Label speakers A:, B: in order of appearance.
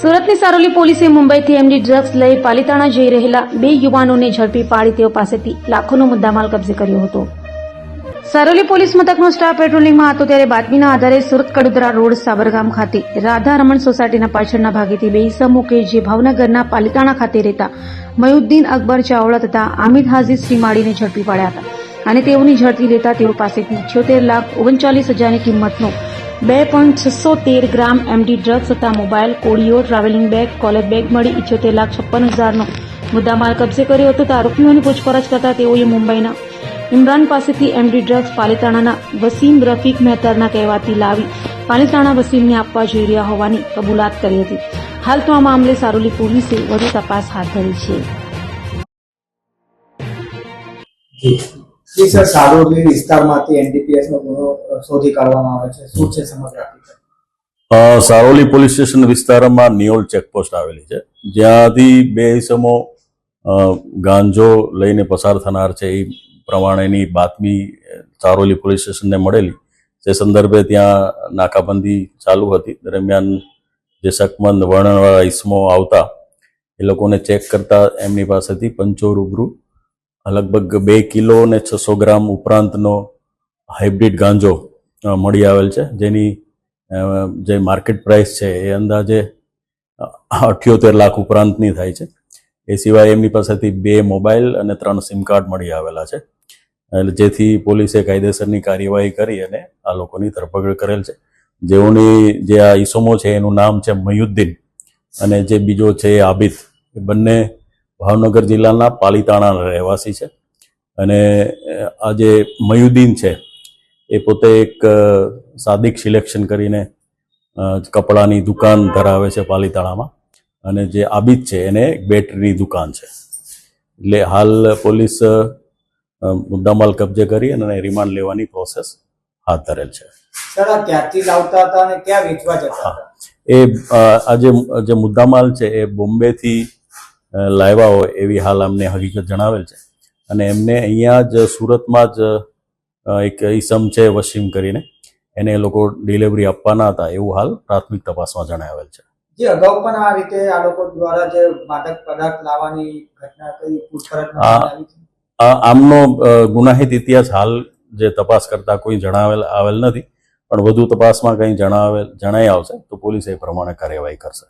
A: સુરતની સારોલી પોલીસે મુંબઈથી એમડી ડ્રગ્સ લઈ પાલિતાણા જઈ રહેલા 2 યુવાનોને ઝડપી પાડી તેઓ પાસેથી લાખોનો મુદ્દામાલ કબજે કર્યો હતો. સારોલી પોલીસ મથકનો સ્ટાફ પેટ્રોલિંગમાં હતો ત્યારે બાતમીના આધારે સુરત કડોદરા રોડ સાબરગામ ખાતે રાધા રમણ સોસાયટીના પાછળના ભાગેથી 2 ઇસમો કે જે ભાવનગરના પાલિતાણા ખાતે રહેતા મયુદ્દીન અકબર ચાવડા તથા આમિદ હાજી શ્રીમાળીને ઝડપી પાડ્યા હતા અને તેઓની ઝડપી લેતા તેઓ પાસેથી 78,39,000ની કિંમતનો 2.613 ગ્રામ એમડી ડ્રગ્સ તથા મોબાઈલ, કોડિયો, ટ્રાવેલિંગ બેગ, કોલેજ બેગ મળી 78,56,000નો મુદ્દામાલ કબજે કર્યો હતો. તો આરોપીઓની પૂછપરછ કરતા તેઓએ મુંબઈના ઇમરાન પાસેથી એમડી ડ્રગ્સ પાલિતાણાના વસીમ રફીક મહેતરના કહેવાથી લાવી પાલિતાણા વસીમને આપવા જઈ રહ્યા હોવાની કબૂલાત કરી હતી. હાલ તો આ મામલે સારોલી પોલીસે વધુ તપાસ હાથ ધરી છે.
B: જી સર, સારોલી વિસ્તારમાંથી એનડીપીએસ નો ગુનો શોધી કાઢવામાં આવે છે. શું છે સમગ્ર હકીકત?
C: સારોલી પોલીસ સ્ટેશન વિસ્તારમાં નિયોલ ચેકપોસ્ટ આવેલી છે, જ્યાંથી 2 ઇસમો ગાંજો લઈને પસાર થનાર છે એ પ્રમાણેની બાતમી સારોલી પોલીસ સ્ટેશનને મળેલી. તે સંદર્ભે ત્યાં નાકાબંધી ચાલુ હતી. દરમિયાન જે શકમંદ વર્ણનવાળા ઇસમો આવતા એ લોકોને ચેક કરતા એમની પાસેથી પંચો રૂબરૂ લગભગ 2 કિલો અને 600 ગ્રામ ઉપરાંતનો હાઇબ્રિડ ગાંજો મળી આવેલ છે, જેની જે માર્કેટ પ્રાઇસ છે એ અંદાજે 78 લાખ ઉપરાંતની થાય છે. એ સિવાય એમની પાસેથી 2 મોબાઈલ અને 3 સિમ કાર્ડ મળી આવેલા છે, જેથી પોલીસે કાયદેસરની કાર્યવાહી કરી અને આ લોકોની ધરપકડ કરેલ છે. જેઓની જે આ ઈસમો છે એનું નામ છે મયુદ્દીન અને જે બીજો છે એ આબિદ. એ બંને ભાવનગર જિલ્લાના પાલિતાણાના રહેવાસી છે. અને આ જે મયુદ્દીન છે એ પોતે એક સાદિક સિલેક્શન કરીને કપડાની દુકાન ધરાવે છે પાલિતાણામાં, અને જે આબિદ છે એને એક બેટરીની દુકાન છે. એટલે હાલ પોલીસ મુદ્દામાલ કબજે કરી અને રિમાન્ડ લેવાની પ્રોસેસ હાથ ધરેલ છે.
B: સર, આ ક્યાંથી લાવતા હતા અને ક્યાં વેચવા જતા હતા?
C: એ આ જે મુદ્દામાલ છે એ બોમ્બેથી લાવ્યા હોય એવી હાલ અમને હકીકત જણાવેલ છે. અને એમને અહીંયા જ સુરતમાં જ એક ઈસમ છે વસીમ કરીને, એને એ લોકો ડિલિવરી આપવાના હતા એવું હાલ પ્રાથમિક તપાસમાં જણાવેલ છે.
B: જે અગાઉ પણ આ રીતે આ લોકો દ્વારા જે માદક પદાર્થ લાવવાની ઘટના કઈ પૂછપરછમાં આવી છે?
C: આમનો ગુનાહિત ઇતિહાસ હાલ જે તપાસ કરતા કોઈ આવેલ નથી, પણ વધુ તપાસમાં કંઈ જણાઈ આવશે તો પોલીસ એ પ્રમાણે કાર્યવાહી કરશે.